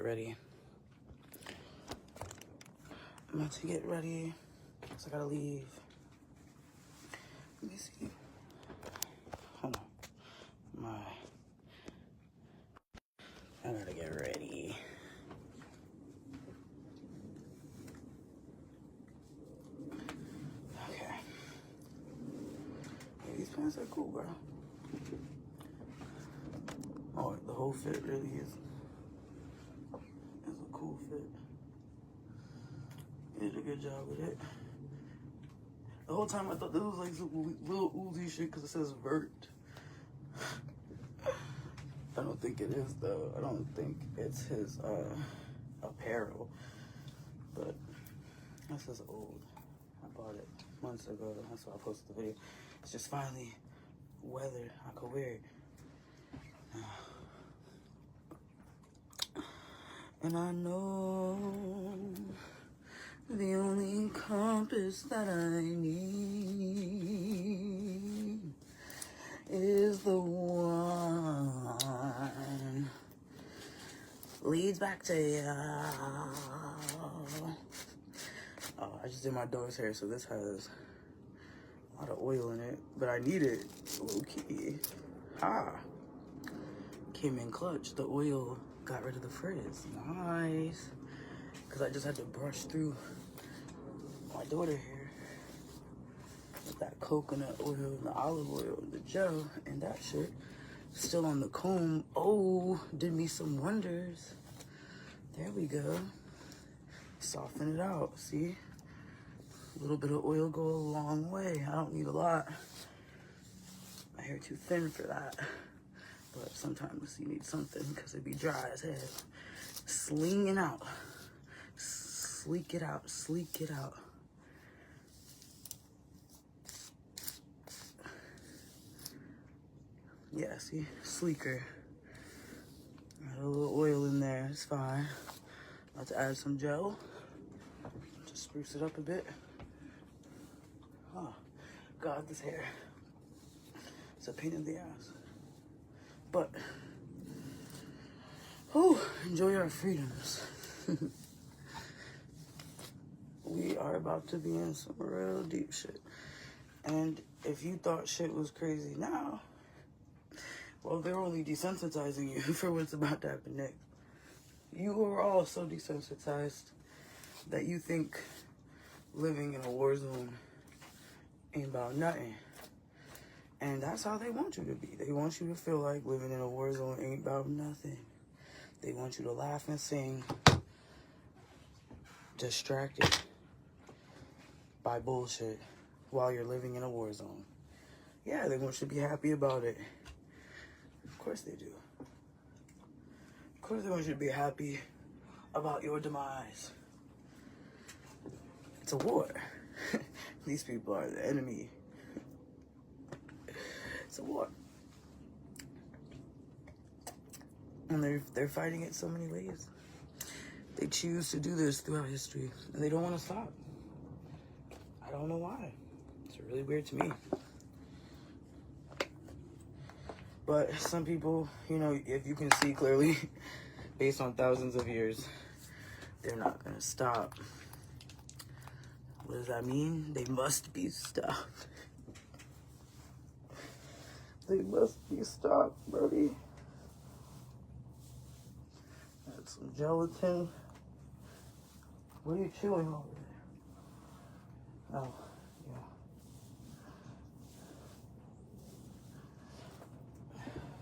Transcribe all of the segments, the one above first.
ready. I'm about to get ready. So I gotta leave. Let me see. Hold on. I gotta get ready. Okay. Yeah, these pants are cool, bro. Oh, the whole fit really is a cool fit. You did a good job with it. The whole time I thought this was like some little Uzi shit because it says Vert. I don't think it is though. I don't think it's his apparel. But this is old. I bought it months ago. That's why I posted the video. It's just finally weathered. I could wear it. And I know the only compass that I need is the one leads back to you. Oh, I just did my dog's hair, so this has a lot of oil in it, but I need it low key. Came in clutch. The oil got rid of the frizz. Nice. Because I just had to brush through my daughter hair with that coconut oil and the olive oil and the gel and that shit. Still on the comb. Oh, did me some wonders. There we go. Soften it out. See? A little bit of oil go a long way. I don't need a lot. My hair too thin for that. But sometimes you need something because it be dry as hell. Slinging out. Sleek it out. Sleek it out. Yeah, see? Sleeker. Got a little oil in there. It's fine. About to add some gel. Just spruce it up a bit. God, this hair. It's a pain in the ass. But, enjoy our freedoms. We are about to be in some real deep shit. And if you thought shit was crazy now, well, they're only desensitizing you for what's about to happen next. You are all so desensitized that you think living in a war zone ain't about nothing. And that's how they want you to be. They want you to feel like living in a war zone ain't about nothing. They want you to laugh and sing, distracted by bullshit while you're living in a war zone. Yeah, they want you to be happy about it. Of course they do. Of course they want you to be happy about your demise. It's a war. These people are the enemy. It's a war. And they're fighting it so many ways. They choose to do this throughout history, and they don't want to stop. I don't know why. It's really weird to me. But some people, you know, if you can see clearly, based on thousands of years, they're not going to stop. What does that mean? They must be stopped. They must be stopped, Brody. Add some gelatin. What are you chewing over there? Oh, yeah.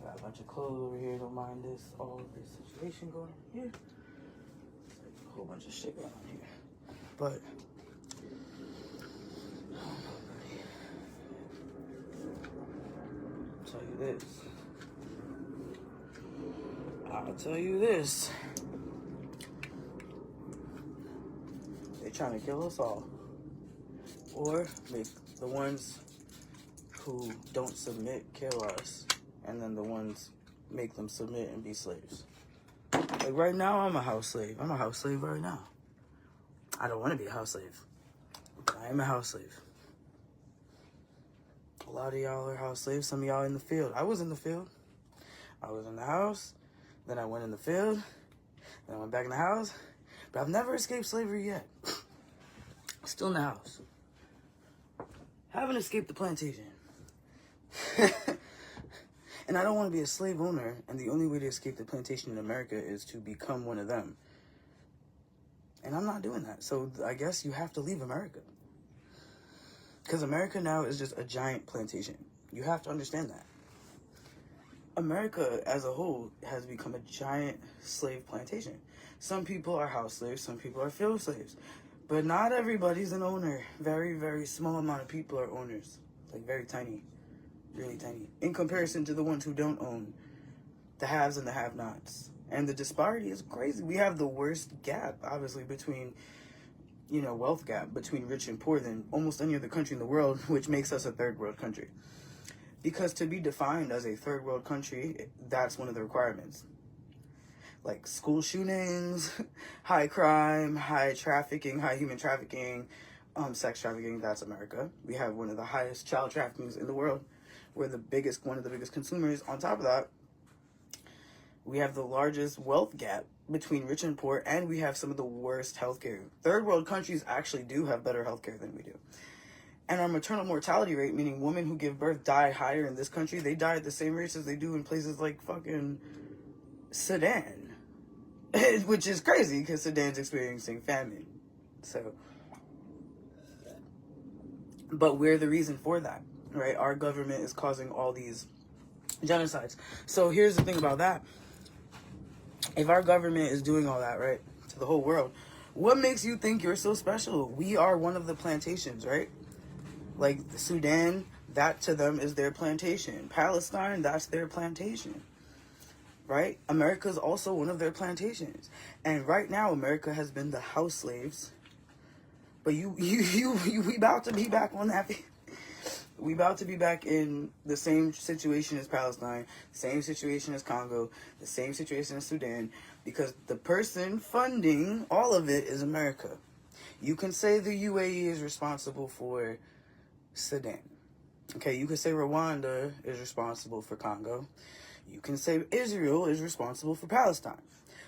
Got a bunch of clothes over here. Don't mind this. All of this situation going on here. It's like a whole bunch of shit going on here. But I'll tell you this. They're trying to kill us all. Or make the ones who don't submit kill us. And then the ones make them submit and be slaves. Like right now, I'm a house slave. I'm a house slave right now. I don't want to be a house slave. I am a house slave. A lot of y'all are house slaves. Some of y'all in the field. I was in the field. I was in the house. Then I went in the field. Then I went back in the house. But I've never escaped slavery yet. Still in the house. Haven't escaped the plantation. And I don't want to be a slave owner. And the only way to escape the plantation in America is to become one of them. And I'm not doing that. So I guess you have to leave America. Because America now is just a giant plantation. You have to understand that. America as a whole has become a giant slave plantation. Some people are house slaves, some people are field slaves. But not everybody's an owner. Very, very small amount of people are owners. Like very tiny. Really tiny. In comparison to the ones who don't own. The haves and the have-nots. And the disparity is crazy. We have the worst gap, obviously, between, wealth gap between rich and poor than almost any other country in the world, which makes us a third world country. Because to be defined as a third world country, that's one of the requirements. Like school shootings, high crime, high trafficking, high human trafficking, sex trafficking, that's America. We have one of the highest child traffickings in the world. We're one of the biggest consumers. On top of that, we have the largest wealth gap between rich and poor, and we have some of the worst healthcare. Third world countries actually do have better healthcare than we do. And our maternal mortality rate, meaning women who give birth die higher in this country, they die at the same rates as they do in places like fucking Sudan. Which is crazy because Sudan's experiencing famine. But we're the reason for that, right? Our government is causing all these genocides. So here's the thing about that. If our government is doing all that, right, to the whole world, what makes you think you're so special? We are one of the plantations, right? Like Sudan, that to them is their plantation. Palestine, that's their plantation. Right? America is also one of their plantations. And right now, America has been the house slaves. But we about to be back on that. We about to be back in the same situation as Palestine, the same situation as Congo, the same situation as Sudan, because the person funding all of it is America. You can say the UAE is responsible for Sudan. Okay, you can say Rwanda is responsible for Congo. You can say Israel is responsible for Palestine.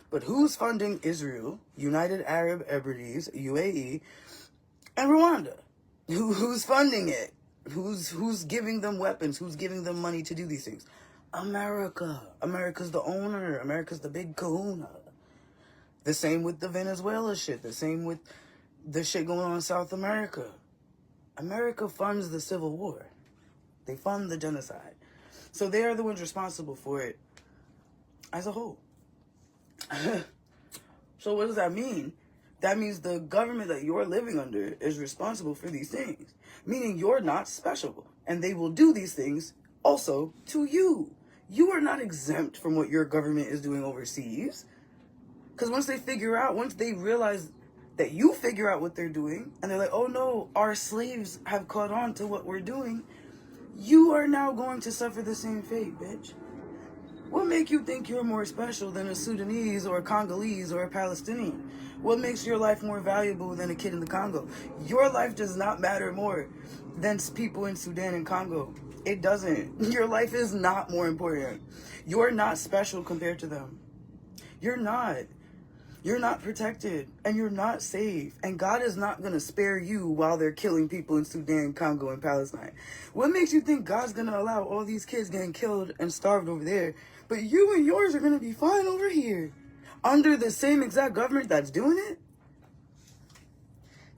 But who's funding Israel, United Arab Emirates, UAE, and Rwanda? Who's funding it? Who's giving them weapons? Who's giving them money to do these things? America. America's the owner. America's the big kahuna. The same with the Venezuela shit. The same with the shit going on in South America. America funds the Civil War. They fund the genocide. So they are the ones responsible for it as a whole. So what does that mean? That means the government that you're living under is responsible for these things. Meaning you're not special. And they will do these things also to you. You are not exempt from what your government is doing overseas. Because once they realize that you figure out what they're doing, and they're like, oh no, our slaves have caught on to what we're doing, you are now going to suffer the same fate, bitch. What makes you think you're more special than a Sudanese or a Congolese or a Palestinian? What makes your life more valuable than a kid in the Congo? Your life does not matter more than people in Sudan and Congo. It doesn't. Your life is not more important. You're not special compared to them. You're not. You're not protected, and you're not safe, and God is not going to spare you while they're killing people in Sudan, Congo, and Palestine. What makes you think God's going to allow all these kids getting killed and starved over there, but you and yours are going to be fine over here, under the same exact government that's doing it?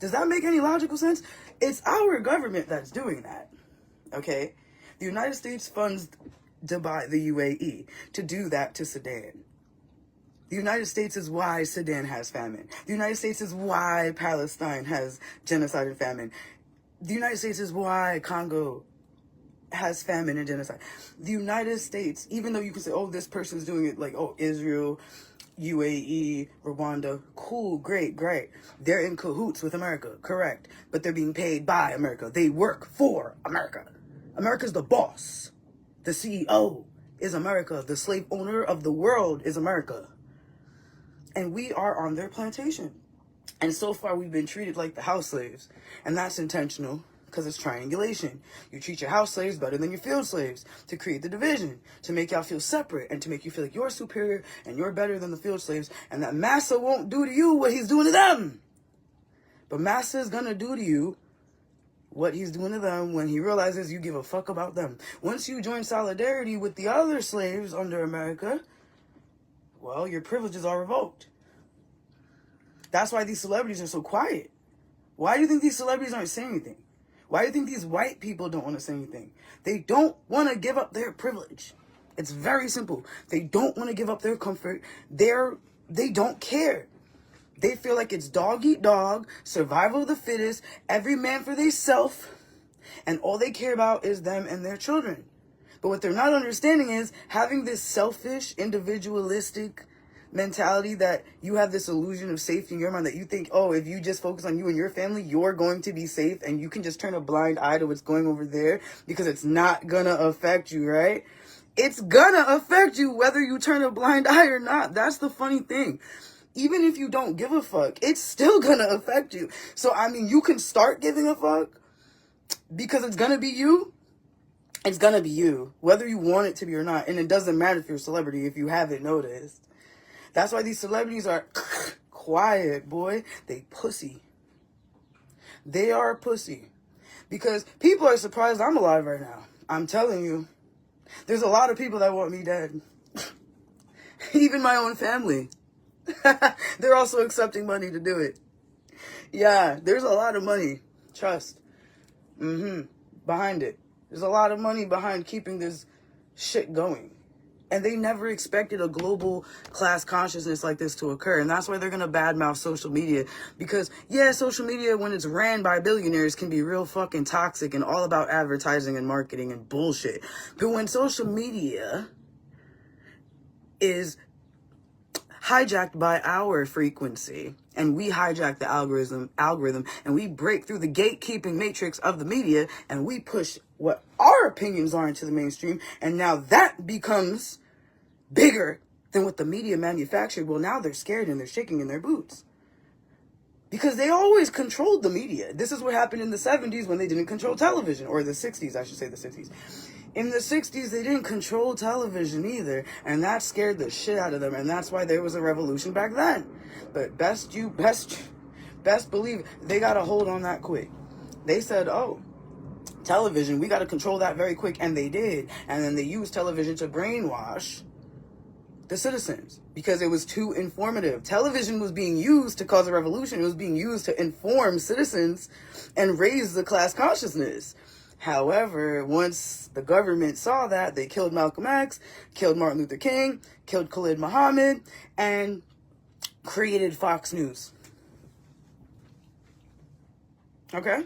Does that make any logical sense? It's our government that's doing that, okay? The United States funds Dubai, the UAE, to do that to Sudan. The United States is why Sudan has famine. The United States is why Palestine has genocide and famine. The United States is why Congo has famine and genocide. The United States, even though you can say, oh, this person's doing it, like, oh, Israel, UAE, Rwanda, cool, great. They're in cahoots with America, correct. But they're being paid by America. They work for America. America's the boss. The CEO is America. The slave owner of the world is America. And we are on their plantation. And so far, we've been treated like the house slaves. And that's intentional. Because it's triangulation. You treat your house slaves better than your field slaves to create the division, to make y'all feel separate, and to make you feel like you're superior and you're better than the field slaves, and that massa won't do to you what he's doing to them. But massa is gonna do to you what he's doing to them when he realizes you give a fuck about them. Once you join solidarity with the other slaves under America, well, your privileges are revoked. That's why these celebrities are so quiet. Why do you think these celebrities aren't saying anything? Why do you think these white people don't want to say anything? They don't want to give up their privilege. It's very simple. They don't want to give up their comfort. They don't care. They feel like it's dog eat dog, survival of the fittest, every man for theyself, and all they care about is them and their children. But what they're not understanding is having this selfish, individualistic mentality that you have this illusion of safety in your mind that you think, oh, if you just focus on you and your family, you're going to be safe and you can just turn a blind eye to what's going over there because it's not gonna affect you, right? It's gonna affect you whether you turn a blind eye or not. That's the funny thing. Even if you don't give a fuck, it's still gonna affect you. So, I mean, you can start giving a fuck because it's gonna be you. It's gonna be you, whether you want it to be or not. And it doesn't matter if you're a celebrity, if you haven't noticed. That's why these celebrities are quiet, boy. They pussy. They are pussy. Because people are surprised I'm alive right now. I'm telling you. There's a lot of people that want me dead. Even my own family. They're also accepting money to do it. Yeah, there's a lot of money. Trust. Behind it. There's a lot of money behind keeping this shit going. And they never expected a global class consciousness like this to occur. And that's why they're going to badmouth social media. Because, yeah, social media, when it's ran by billionaires, can be real fucking toxic and all about advertising and marketing and bullshit. But when social media is hijacked by our frequency, and we hijack the algorithm, and we break through the gatekeeping matrix of the media, and we push what our opinions are into the mainstream, and now that becomes bigger than what the media manufactured. Well, now they're scared and they're shaking in their boots. Because they always controlled the media. This is what happened in the 70s when they didn't control television, or the 60s, I should say the 60s. In the 60s, they didn't control television either, and that scared the shit out of them, and that's why there was a revolution back then. But best believe they got a hold on that quick. They said, oh, television, we got to control that very quick, and they did. And then they used television to brainwash the citizens because it was too informative. Television was being used to cause a revolution. It was being used to inform citizens and raise the class consciousness. However, once the government saw that, they killed Malcolm X, killed Martin Luther King, killed Khalid Muhammad, and created Fox News. Okay?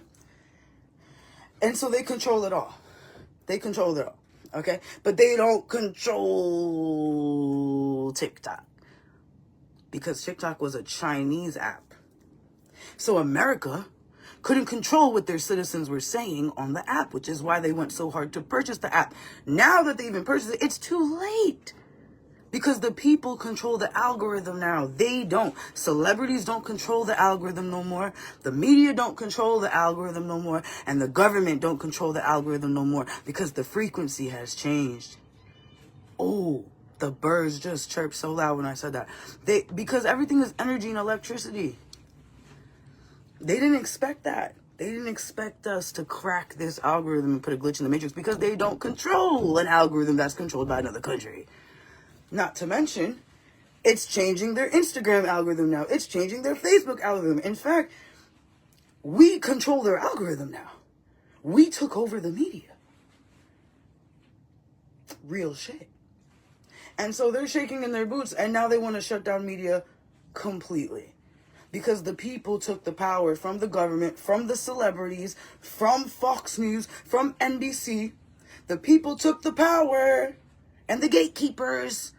And so they control it all. They control it all. Okay? But they don't control TikTok. Because TikTok was a Chinese app. So America couldn't control what their citizens were saying on the app, which is why they went so hard to purchase the app. Now that they even purchased it, it's too late. Because the people control the algorithm now. They don't. Celebrities don't control the algorithm no more. The media don't control the algorithm no more. And the government don't control the algorithm no more. Because the frequency has changed. Oh, the birds just chirped so loud when I said that. Because everything is energy and electricity. They didn't expect that. They didn't expect us to crack this algorithm and put a glitch in the matrix because they don't control an algorithm that's controlled by another country. Not to mention, it's changing their Instagram algorithm now. It's changing their Facebook algorithm. In fact, we control their algorithm now. We took over the media. Real shit. And so they're shaking in their boots, and now they want to shut down media completely. Because the people took the power from the government, from the celebrities, from Fox News, from NBC. The people took the power, and the gatekeepers,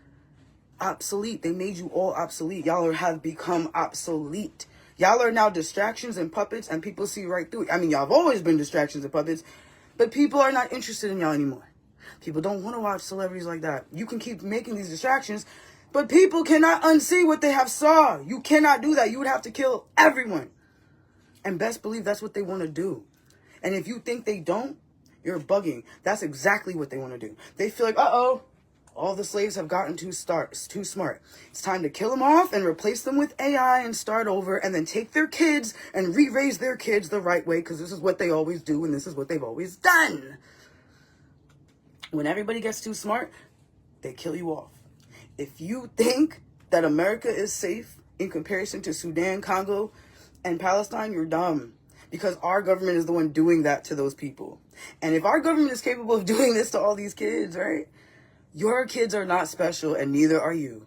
obsolete. They made you all obsolete. Y'all have become obsolete. Y'all are now distractions and puppets, and people see right through it. I mean, y'all have always been distractions and puppets, but people are not interested in y'all anymore. People don't want to watch celebrities like that. You can keep making these distractions, but people cannot unsee what they have saw. You cannot do that. You would have to kill everyone. And best believe that's what they want to do. And if you think they don't, you're bugging. That's exactly what they want to do. They feel like, uh-oh, all the slaves have gotten too smart. It's time to kill them off and replace them with AI and start over, and then take their kids and re-raise their kids the right way, because this is what they always do and this is what they've always done. When everybody gets too smart, they kill you off. If you think that America is safe in comparison to Sudan, Congo, and Palestine, you're dumb. Because our government is the one doing that to those people. And if our government is capable of doing this to all these kids, right? Your kids are not special, and neither are you.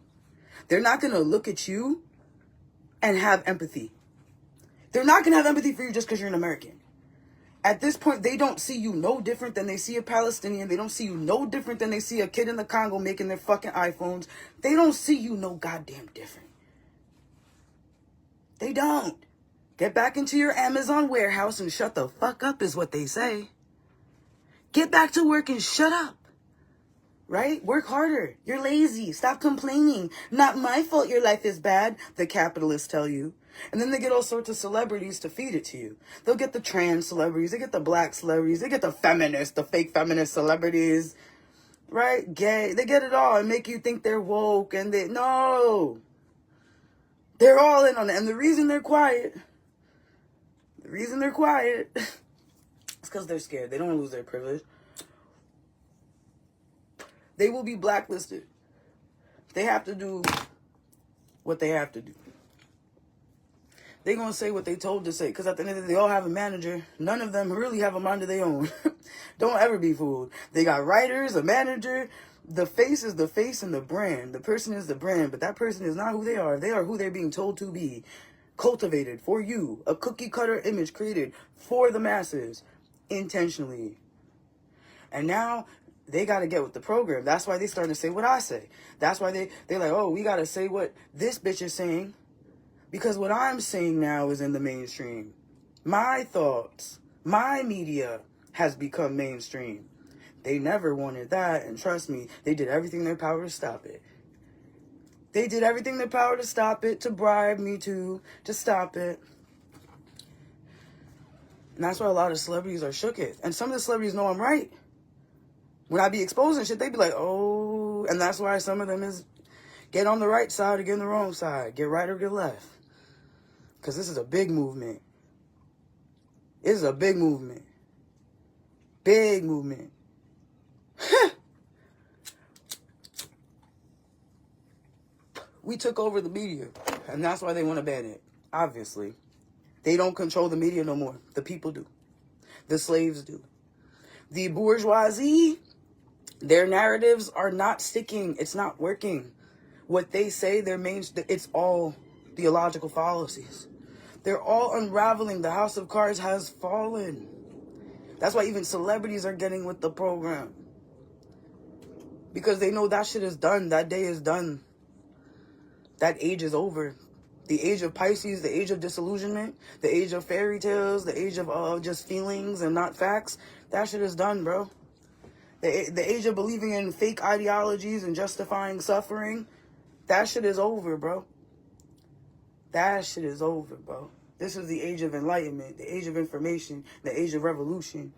They're not going to look at you and have empathy. They're not going to have empathy for you just because you're an American. At this point, they don't see you no different than they see a Palestinian. They don't see you no different than they see a kid in the Congo making their fucking iPhones. They don't see you no goddamn different. They don't. Get back into your Amazon warehouse and shut the fuck up is what they say. Get back to work and shut up. Right? Work harder. You're lazy. Stop complaining. Not my fault your life is bad, the capitalists tell you. And then they get all sorts of celebrities to feed it to you. They'll get the trans celebrities. They get the black celebrities. They get the feminists, the fake feminist celebrities. Right? Gay. They get it all and make you think they're woke. And no. They're all in on it. And the reason they're quiet is because they're scared. They don't want to lose their privilege. They will be blacklisted. They have to do what they have to do. They're going to say what they told to say. Because at the end of the day, they all have a manager. None of them really have a mind of their own. Don't ever be fooled. They got writers, a manager. The face is the face and the brand. The person is the brand. But that person is not who they are. They are who they're being told to be. Cultivated for you. A cookie cutter image created for the masses. Intentionally. And now they got to get with the program. That's why they starting to say what I say. That's why they're like, oh, we got to say what this bitch is saying. Because what I'm saying now is in the mainstream. My thoughts, my media has become mainstream. They never wanted that. And trust me, they did everything in their power to stop it. They did everything in their power to stop it, to bribe me to stop it. And that's why a lot of celebrities are shook it. And some of the celebrities know I'm right. When I be exposing shit, they be like, oh. And that's why some of them is get on the right side or get on the wrong side. Get right or get left. Because this is a big movement. This is a big movement. Big movement. We took over the media. And that's why they want to ban it. Obviously. They don't control the media no more. The people do. The slaves do. The bourgeoisie, their narratives are not sticking. It's not working. What they say, it's all theological fallacies. They're all unraveling. The house of cards has fallen. That's why even celebrities are getting with the program. Because they know that shit is done. That day is done. That age is over. The age of Pisces, the age of disillusionment, the age of fairy tales, the age of just feelings and not facts. That shit is done, bro. The age of believing in fake ideologies and justifying suffering. That shit is over, bro. That shit is over, bro. This is the age of enlightenment, the age of information, the age of revolution.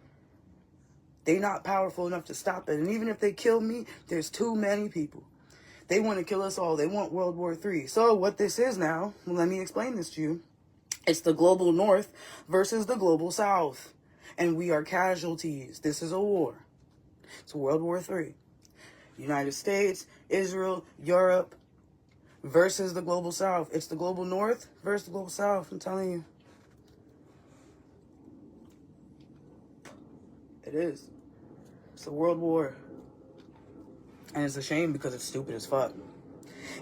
They not powerful enough to stop it. And even if they kill me, there's too many people. They want to kill us all. They want World War III. So what this is now, let me explain this to you. It's the global North versus the global South. And we are casualties. This is a war. It's World War III. United States, Israel, Europe, versus the global South. It's the global North versus the global South. I'm telling you. It is. It's a world war. And it's a shame because it's stupid as fuck.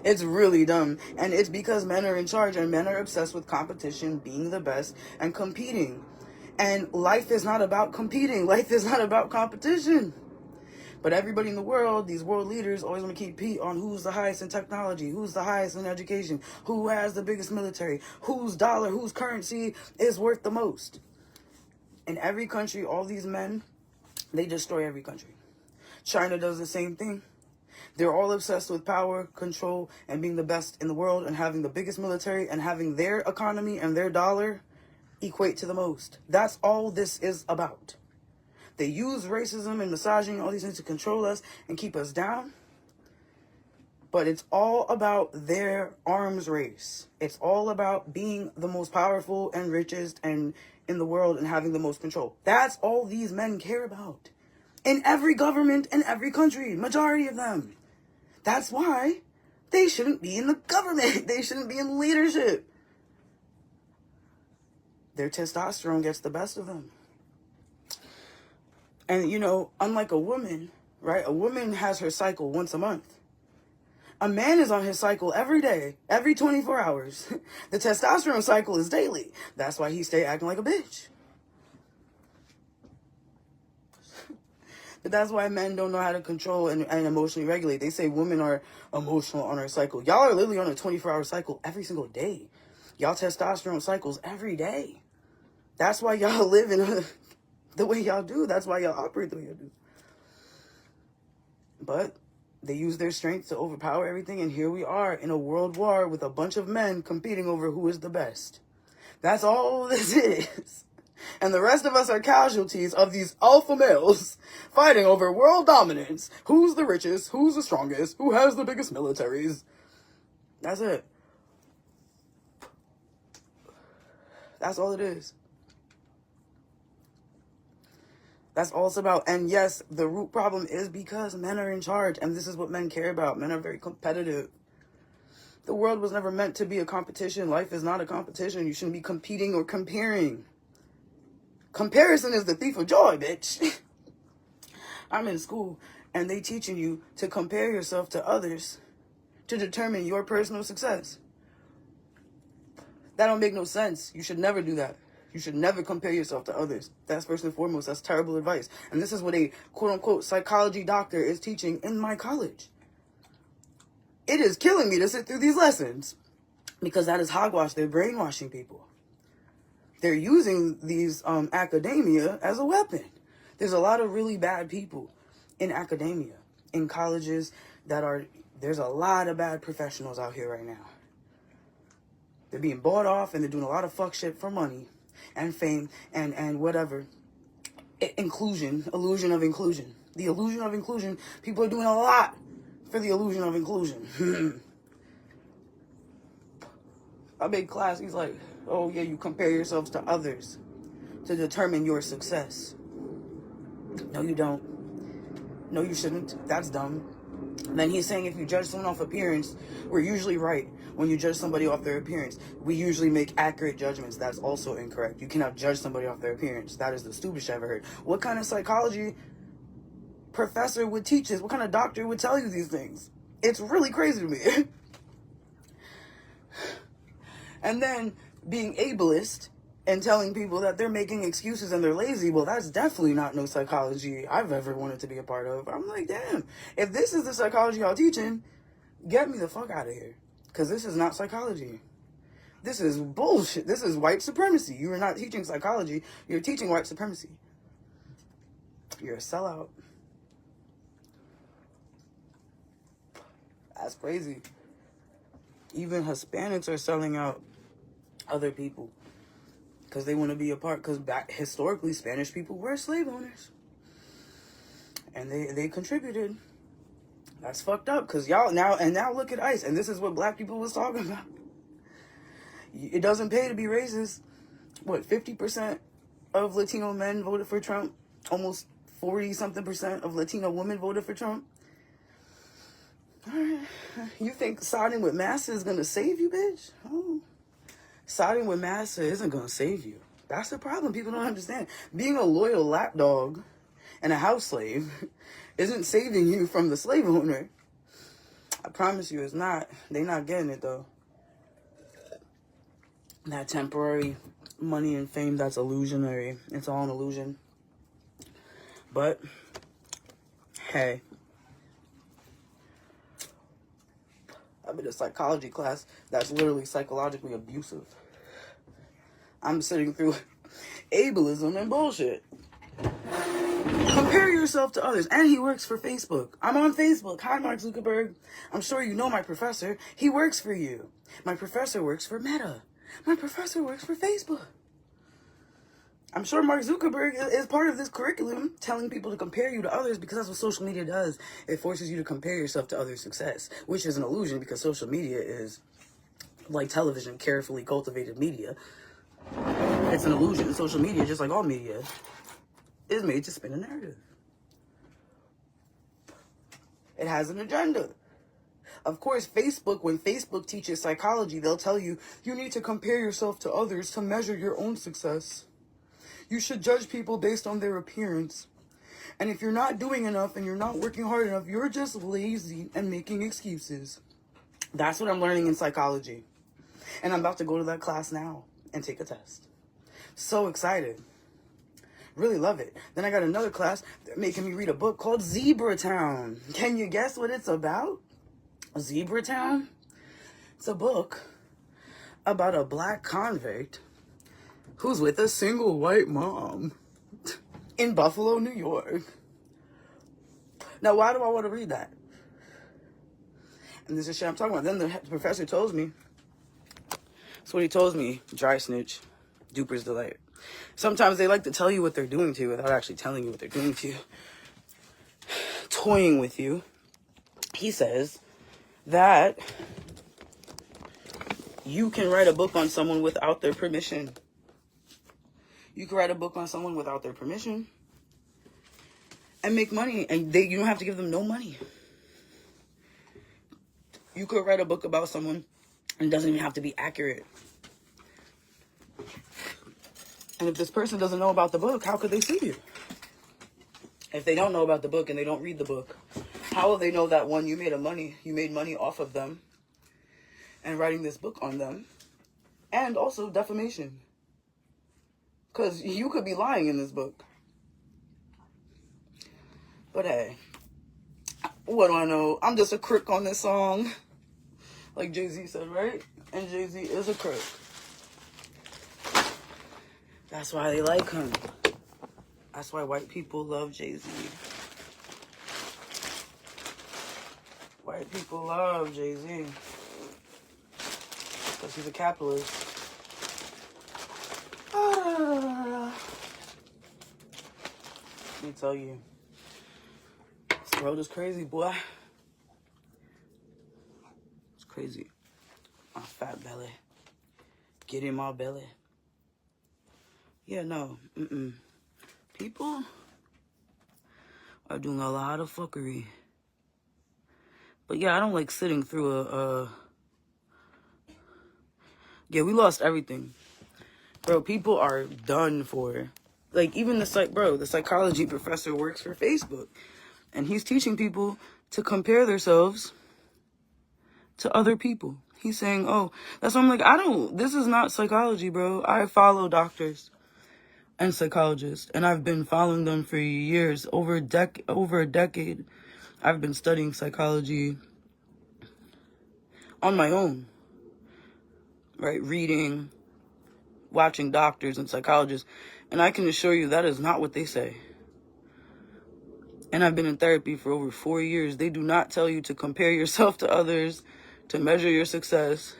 It's really dumb. And it's because men are in charge and men are obsessed with competition, being the best, and competing. And life is not about competing. Life is not about competition. But everybody in the world, these world leaders, always want to compete on who's the highest in technology, who's the highest in education, who has the biggest military, whose dollar, whose currency is worth the most. In every country, all these men, they destroy every country. China does the same thing. They're all obsessed with power, control, and being the best in the world and having the biggest military and having their economy and their dollar equate to the most. That's all this is about. They use racism and misogyny and all these things to control us and keep us down. But it's all about their arms race. It's all about being the most powerful and richest and in the world and having the most control. That's all these men care about. In every government, in every country, majority of them. That's why they shouldn't be in the government. They shouldn't be in leadership. Their testosterone gets the best of them. And, you know, unlike a woman, right? A woman has her cycle once a month. A man is on his cycle every day, every 24 hours. The testosterone cycle is daily. That's why he stay acting like a bitch. But that's why men don't know how to control and emotionally regulate. They say women are emotional on our cycle. Y'all are literally on a 24-hour cycle every single day. Y'all testosterone cycles every day. That's why y'all live in the way y'all do. That's why y'all operate the way y'all do. But they use their strength to overpower everything, and here we are in a world war with a bunch of men competing over who is the best. That's all this is. And the rest of us are casualties of these alpha males fighting over world dominance. Who's the richest? Who's the strongest? Who has the biggest militaries? That's it. That's all it is. That's all it's about. And yes, the root problem is because men are in charge. And this is what men care about. Men are very competitive. The world was never meant to be a competition. Life is not a competition. You shouldn't be competing or comparing. Comparison is the thief of joy, bitch. I'm in school and they teaching you to compare yourself to others to determine your personal success. That don't make no sense. You should never do that. You should never compare yourself to others. That's first and foremost. That's terrible advice. And this is what a quote-unquote psychology doctor is teaching in my college. It is killing me to sit through these lessons because that is hogwash. They're brainwashing people. They're using these academia as a weapon. There's a lot of really bad people in academia, in colleges there's a lot of bad professionals out here right now. They're being bought off and they're doing a lot of fuck shit for money and fame and whatever. Illusion of inclusion. The illusion of inclusion. People are doing a lot for the illusion of inclusion. A big class, he's like, oh yeah, you compare yourselves to others to determine your success. No, you don't. No, you shouldn't. That's dumb. And then he's saying if you judge someone off appearance, we're usually right. When you judge somebody off their appearance, we usually make accurate judgments. That's also incorrect. You cannot judge somebody off their appearance. That is the stupidest I've ever heard. What kind of psychology professor would teach this? What kind of doctor would tell you these things? It's really crazy to me. And then being ableist and telling people that they're making excuses and they're lazy, well, that's definitely not no psychology I've ever wanted to be a part of. I'm like, damn, if this is the psychology y'all teaching, get me the fuck out of here. Because this is not psychology. This is bullshit. This is white supremacy. You are not teaching psychology. You're teaching white supremacy. You're a sellout. That's crazy. Even Hispanics are selling out other people because they want to be a part. Because historically, Spanish people were slave owners, and they contributed. That's fucked up. Because y'all now look at ICE, and this is what black people was talking about. It doesn't pay to be racist. What, 50% of Latino men voted for Trump? Almost 40-something% of Latino women voted for Trump. You think siding with Massa is going to save you, bitch? Oh. Siding with Massa isn't going to save you. That's the problem. People don't understand. Being a loyal lapdog and a house slave isn't saving you from the slave owner. I promise you it's not. They're not getting it, though. That temporary money and fame, that's illusionary. It's all an illusion. But, hey. I'm in a psychology class that's literally psychologically abusive. I'm sitting through ableism and bullshit. Compare yourself to others. And he works for Facebook. I'm on Facebook. Hi, Mark Zuckerberg. I'm sure you know my professor. He works for you. My professor works for Meta. My professor works for Facebook. I'm sure Mark Zuckerberg is part of this curriculum, telling people to compare you to others, because that's what social media does. It forces you to compare yourself to others' success, which is an illusion, because social media is like television, carefully cultivated media. It's an illusion. Social media, just like all media, is made to spin a narrative. It has an agenda. Of course, Facebook, when Facebook teaches psychology, they'll tell you, you need to compare yourself to others to measure your own success. You should judge people based on their appearance. And if you're not doing enough and you're not working hard enough, you're just lazy and making excuses. That's what I'm learning in psychology. And I'm about to go to that class now and take a test. So excited. Really love it. Then I got another class. They're making me read a book called Zebra Town. Can you guess what it's about? Zebra Town? It's a book about a black convict who's with a single white mom in Buffalo, New York. Now, why do I want to read that? And this is shit I'm talking about. Then the professor tells me, that's what he tells me, dry snitch, duper's delight. Sometimes they like to tell you what they're doing to you without actually telling you what they're doing to you. Toying with you. He says that you can write a book on someone without their permission. You can write a book on someone without their permission and make money, and you don't have to give them no money. You could write a book about someone and it doesn't even have to be accurate. And if this person doesn't know about the book, how could they sue you? If they don't know about the book and they don't read the book, how will they know that, one, you made money off of them and writing this book on them, and also defamation? Because you could be lying in this book. But hey, what do I know? I'm just a crook on this song. Like Jay-Z said, right? And Jay-Z is a crook. That's why they like him. That's why white people love Jay-Z. White people love Jay-Z. Because he's a capitalist. Let me tell you. This world is crazy, boy. It's crazy. My fat belly. Get in my belly. Yeah, no. People are doing a lot of fuckery. But yeah, I don't like sitting through yeah, we lost everything. Bro, people are done for. Like, even the psychology professor works for Facebook. And he's teaching people to compare themselves to other people. He's saying, oh, that's why I'm like, this is not psychology, bro. I follow doctors and psychologists, and I've been following them for years, over a decade. I've been studying psychology on my own, right? Reading, watching doctors and psychologists, and I can assure you that is not what they say. And I've been in therapy for over 4 years. They do not tell you to compare yourself to others, to measure your success.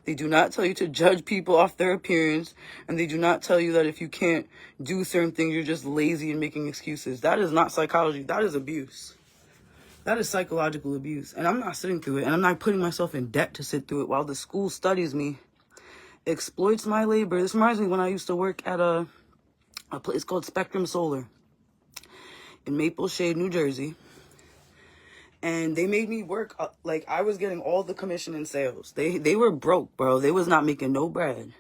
They do not tell you to judge people off their appearance. And they do not tell you that if you can't do certain things, you're just lazy and making excuses. That is not psychology. That is abuse. That is psychological abuse. And I'm not sitting through it. And I'm not putting myself in debt to sit through it while the school studies me, exploits my labor. This reminds me when I used to work at a place called Spectrum Solar in Maple Shade, New Jersey. And they made me work, like I was getting all the commission and sales. They were broke, bro. They was not making no bread.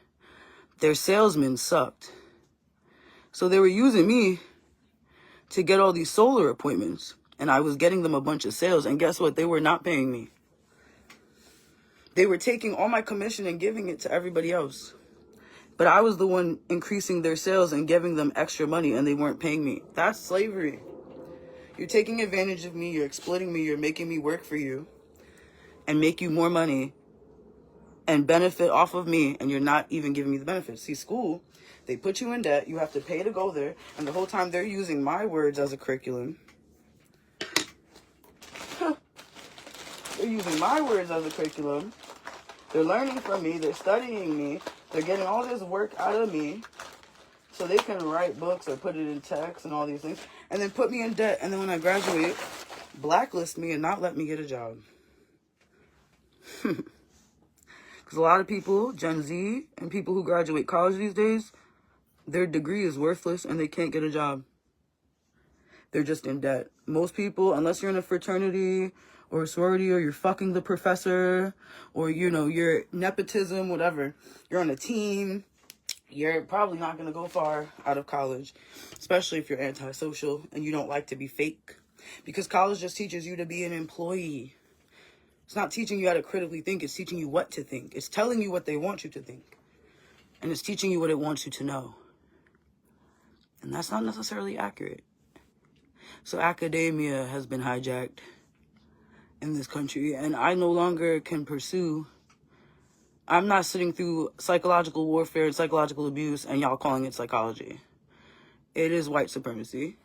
Their salesmen sucked. So they were using me to get all these solar appointments. And I was getting them a bunch of sales. And guess what? They were not paying me. They were taking all my commission and giving it to everybody else. But I was the one increasing their sales and giving them extra money, and they weren't paying me. That's slavery. You're taking advantage of me. You're exploiting me. You're making me work for you and make you more money and benefit off of me, and you're not even giving me the benefits. See, school, they put you in debt. You have to pay to go there, and the whole time they're using my words as a curriculum. They're using my words as a curriculum. They're learning from me. They're studying me. They're getting all this work out of me so they can write books or put it in text and all these things, and then put me in debt, and then when I graduate, blacklist me and not let me get a job. Because a lot of people, Gen Z, and people who graduate college these days, their degree is worthless and they can't get a job. They're just in debt. Most people, unless you're in a fraternity or a sorority, or you're fucking the professor, or, you know, you're nepotism, whatever, you're on a team, you're probably not going to go far out of college, especially if you're antisocial and you don't like to be fake. Because college just teaches you to be an employee. It's not teaching you how to critically think. It's teaching you what to think. It's telling you what they want you to think. And it's teaching you what it wants you to know. And that's not necessarily accurate. So academia has been hijacked in this country, and I no longer can pursue. I'm not sitting through psychological warfare and psychological abuse and y'all calling it psychology. It is white supremacy.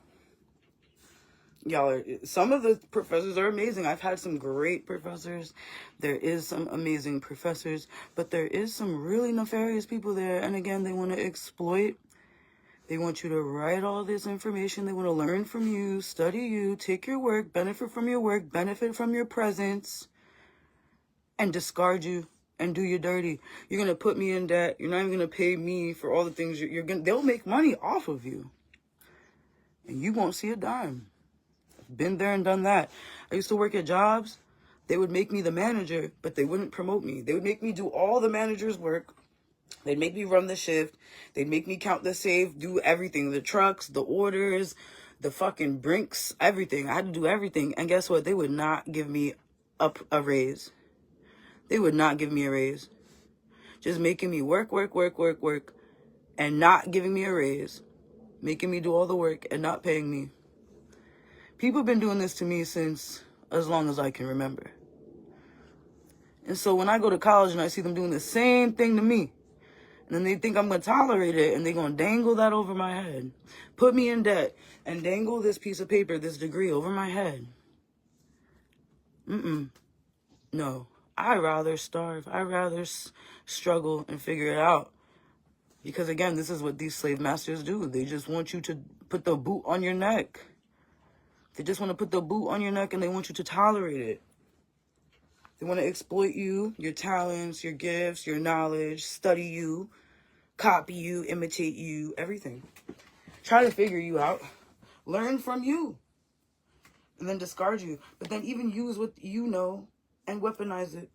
Some of the professors are amazing. I've had some great professors. There is some amazing professors, but there is some really nefarious people there. And again, they want to exploit. They want you to write all this information. They want to learn from you, study you, take your work, benefit from your presence, and discard you and do you dirty. You're going to put me in debt. You're not even going to pay me for all the things you're going to. They'll make money off of you. And you won't see a dime. I've been there and done that. I used to work at jobs. They would make me the manager, but they wouldn't promote me. They would make me do all the manager's work. They'd make me run the shift. They'd make me count the safe, do everything. The trucks, the orders, the fucking brinks, everything. I had to do everything. And guess what? They would not give me a raise. They would not give me a raise. Just making me work, and not giving me a raise. Making me do all the work and not paying me. People have been doing this to me since as long as I can remember. And so when I go to college and I see them doing the same thing to me, and then they think I'm going to tolerate it, and they're going to dangle that over my head, put me in debt, and dangle this piece of paper, this degree over my head. No. I'd rather starve. I'd rather struggle and figure it out. Because again, this is what these slave masters do. They just want you to put the boot on your neck. They just want to put the boot on your neck, and they want you to tolerate it. They want to exploit you, your talents, your gifts, your knowledge, study you, copy you, imitate you, everything. Try to figure you out. Learn from you. And then discard you. But then even use what you know and weaponize it.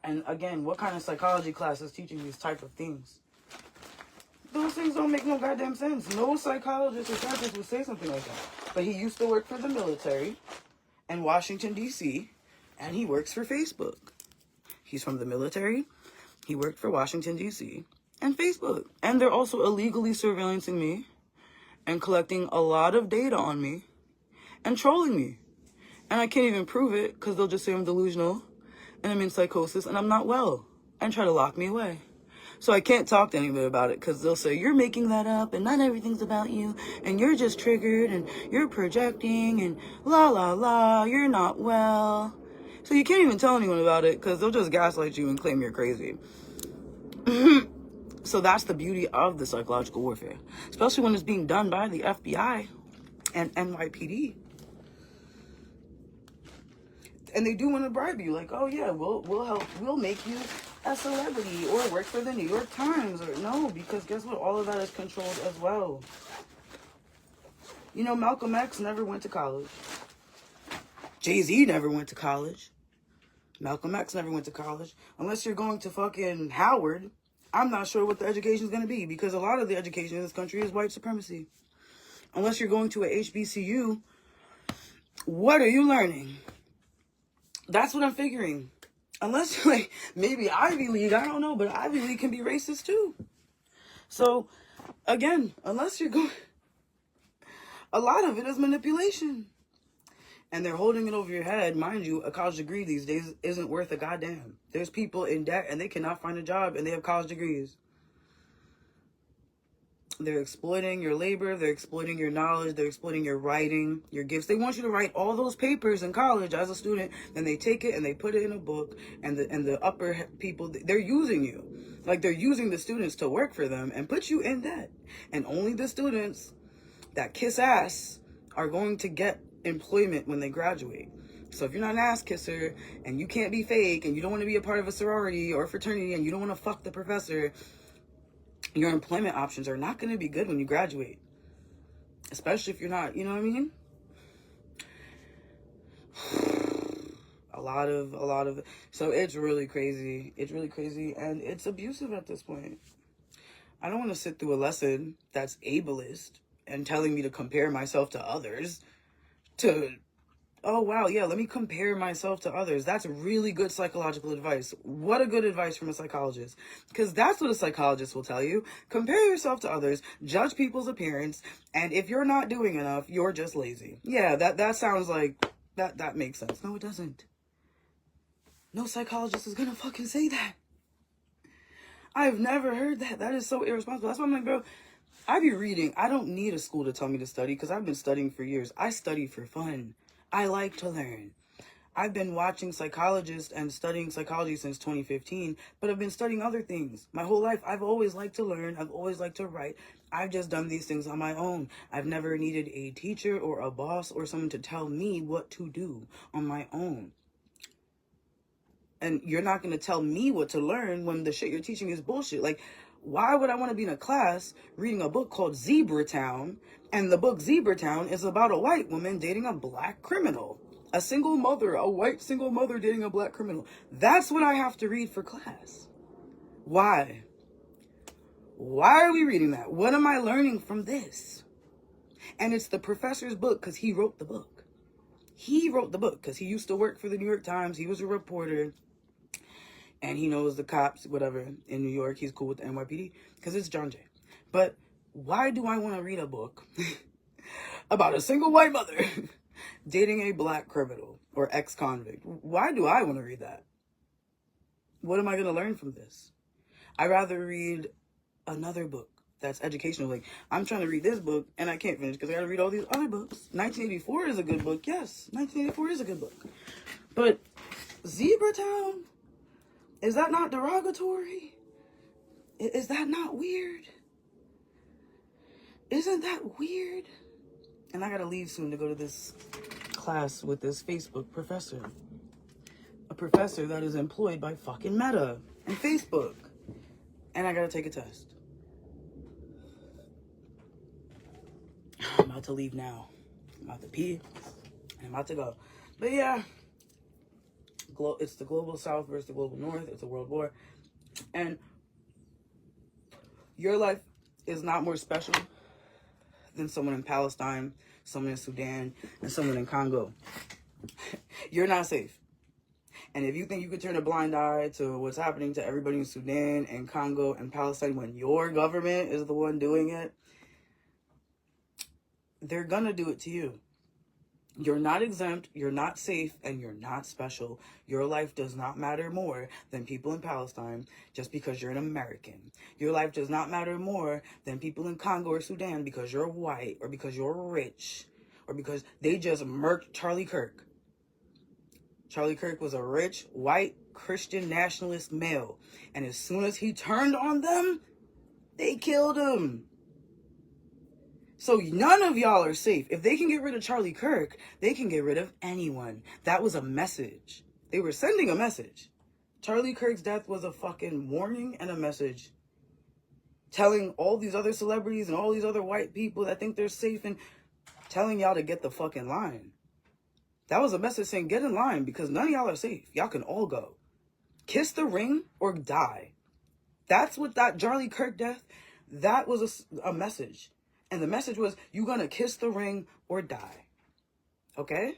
And again, what kind of psychology class is teaching these type of things? Those things don't make no goddamn sense. No psychologist or scientist would say something like that. But he used to work for the military in Washington, D.C., and he works for Facebook. He's from the military. He worked for Washington, D.C. and Facebook. And they're also illegally surveillancing me and collecting a lot of data on me and trolling me. And I can't even prove it because they'll just say I'm delusional and I'm in psychosis and I'm not well and try to lock me away. So I can't talk to anybody about it because they'll say, you're making that up and not everything's about you and you're just triggered and you're projecting and la, la, la, you're not well. So you can't even tell anyone about it because they'll just gaslight you and claim you're crazy. So that's the beauty of the psychological warfare, especially when it's being done by the FBI and NYPD. And they do want to bribe you, like, oh yeah, we'll help, we'll make you a celebrity or work for the New York Times. Or no, because guess what? All of that is controlled as well. You know, Malcolm X never went to college. Jay-Z never went to college. Malcolm X never went to college. Unless you're going to fucking Howard, I'm not sure what the education is going to be, because a lot of the education in this country is white supremacy. Unless you're going to a HBCU, what are you learning? That's what I'm figuring. Unless, like, maybe Ivy League, I don't know, but Ivy League can be racist too. So, again, unless you're going, a lot of it is manipulation. And they're holding it over your head. Mind you, a college degree these days isn't worth a goddamn. There's people in debt and they cannot find a job and they have college degrees. They're exploiting your labor. They're exploiting your knowledge. They're exploiting your writing, your gifts. They want you to write all those papers in college as a student. Then they take it and they put it in a book. And the upper people, they're using you. Like, they're using the students to work for them and put you in debt. And only the students that kiss ass are going to get employment when they graduate. So if you're not an ass kisser and you can't be fake and you don't want to be a part of a sorority or a fraternity and you don't want to fuck the professor, your employment options are not going to be good when you graduate. Especially if you're not, you know what I mean? A lot of, so it's really crazy. It's really crazy and it's abusive at this point. I don't want to sit through a lesson that's ableist and telling me to compare myself to others to, oh, wow, yeah, let me compare myself to others. That's really good psychological advice. What a good advice from a psychologist. Because that's what a psychologist will tell you. Compare yourself to others, judge people's appearance, and if you're not doing enough, you're just lazy. Yeah, that sounds like, that makes sense. No, it doesn't. No psychologist is gonna fucking say that. I've never heard that. That is so irresponsible. That's why I'm like, bro, I be reading. I don't need a school to tell me to study because I've been studying for years. I study for fun. I like to learn. I've been watching psychologists and studying psychology since 2015, but I've been studying other things. My whole life, I've always liked to learn. I've always liked to write. I've just done these things on my own. I've never needed a teacher or a boss or someone to tell me what to do on my own. And you're not going to tell me what to learn when the shit you're teaching is bullshit. Like, why would I want to be in a class reading a book called Zebra Town? And the book Zebra Town is about a white woman dating a black criminal. A single mother, a white single mother dating a black criminal. That's what I have to read for class. Why? Why are we reading that? What am I learning from this? And it's the professor's book because he wrote the book. He wrote the book because he used to work for the New York Times. He was a reporter. And he knows the cops, whatever, in New York. He's cool with the NYPD because it's John Jay. But why do I want to read a book about a single white mother dating a black criminal or ex-convict? Why do I want to read that? What am I going to learn from this? I'd rather read another book that's educational. Like, I'm trying to read this book and I can't finish because I got to read all these other books. 1984 is a good book. Yes, 1984 is a good book. But Zebra Town? Is that not derogatory? Is that not weird? Isn't that weird? And I gotta leave soon to go to this class with this Facebook professor. A professor that is employed by fucking Meta and Facebook. And I gotta take a test. I'm about to leave now. I'm about to pee. And I'm about to go. But yeah. It's the global south versus the global north. It's a world war. And your life is not more special than someone in Palestine, someone in Sudan, and someone in Congo. You're not safe. And if you think you could turn a blind eye to what's happening to everybody in Sudan and Congo and Palestine when your government is the one doing it, they're gonna do it to you. You're not exempt, you're not safe, and you're not special. Your life does not matter more than people in Palestine just because you're an American. Your life does not matter more than people in Congo or Sudan because you're white or because you're rich or because they just murked Charlie Kirk. Charlie Kirk was a rich, white, Christian nationalist male. And as soon as he turned on them, they killed him. So none of y'all are safe. If they can get rid of Charlie Kirk, they can get rid of anyone. That was a message. They were sending a message. Charlie Kirk's death was a fucking warning and a message. Telling all these other celebrities and all these other white people that think they're safe and telling y'all to get the fucking line. That was a message saying, get in line because none of y'all are safe. Y'all can all go. Kiss the ring or die. That's what that Charlie Kirk death, that was a message. And the message was, you're going to kiss the ring or die. Okay?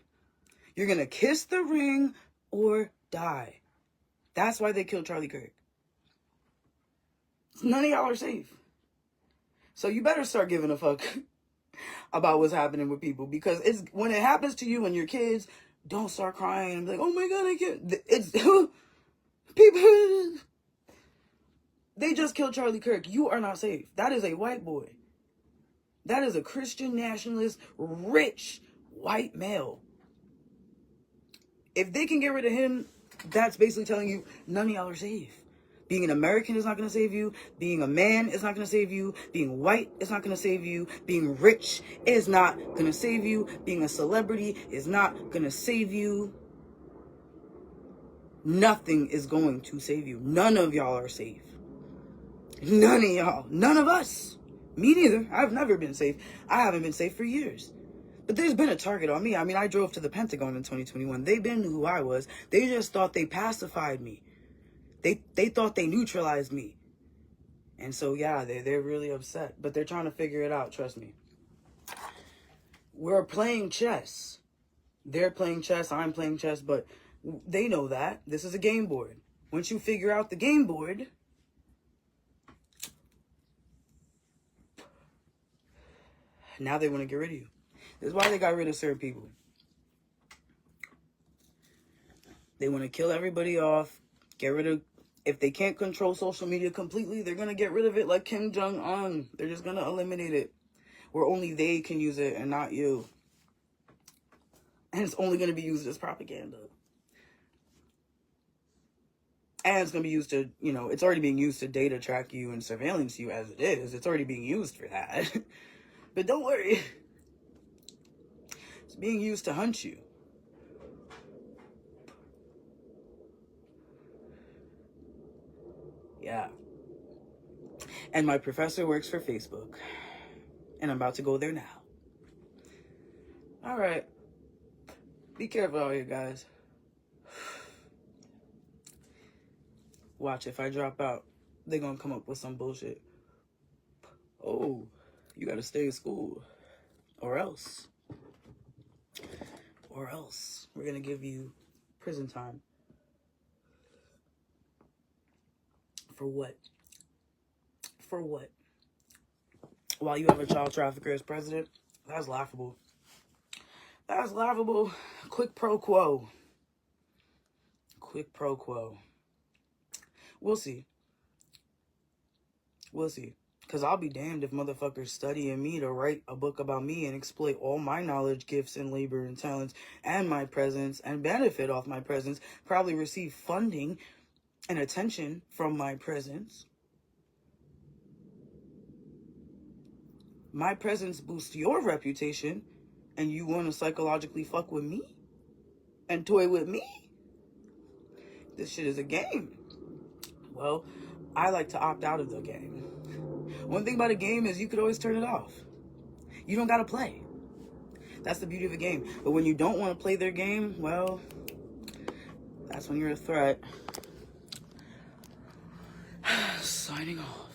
You're going to kiss the ring or die. That's why they killed Charlie Kirk. None of y'all are safe. So you better start giving a fuck about what's happening with people. Because it's when it happens to you and your kids, don't start crying and be like, oh my God, I can't. It's people. They just killed Charlie Kirk. You are not safe. That is a white boy. That is a Christian nationalist, rich, white male. If they can get rid of him, that's basically telling you none of y'all are safe. Being an American is not going to save you. Being a man is not going to save you. Being white is not going to save you. Being rich is not going to save you. Being a celebrity is not going to save you. Nothing is going to save you. None of y'all are safe. None of y'all. None of us. Me neither. I've never been safe. I haven't been safe for years. But there's been a target on me. I mean, I drove to the Pentagon in 2021. They been knew who I was. They just thought they pacified me. They thought they neutralized me. And so, yeah, they're really upset. But they're trying to figure it out, trust me. We're playing chess. They're playing chess, I'm playing chess, but they know that. This is a game board. Once you figure out the game board, now they want to get rid of you. This is why they got rid of certain people. They want to kill everybody off, get rid of... If they can't control social media completely, they're going to get rid of it like Kim Jong-un. They're just going to eliminate it. Where only they can use it and not you. And it's only going to be used as propaganda. And it's going to be used to, you know, it's already being used to data track you and surveillance you as it is. It's already being used for that. But don't worry. It's being used to hunt you. Yeah. And my professor works for Facebook. And I'm about to go there now. All right. Be careful out here, guys. Watch, if I drop out, they're going to come up with some bullshit. Oh, you got to stay in school. Or else. Or else. We're going to give you prison time. For what? For what? While you have a child trafficker as president? That's laughable. That's laughable. Quid pro quo. Quid pro quo. We'll see. We'll see. Because I'll be damned if motherfuckers studying me to write a book about me and exploit all my knowledge, gifts, and labor and talents and my presence and benefit off my presence, probably receive funding and attention from my presence. My presence boosts your reputation, and you want to psychologically fuck with me and toy with me? This shit is a game. Well, I like to opt out of the game. One thing about a game is you could always turn it off. You don't gotta play. That's the beauty of a game. But when you don't want to play their game, well, that's when you're a threat. Signing off.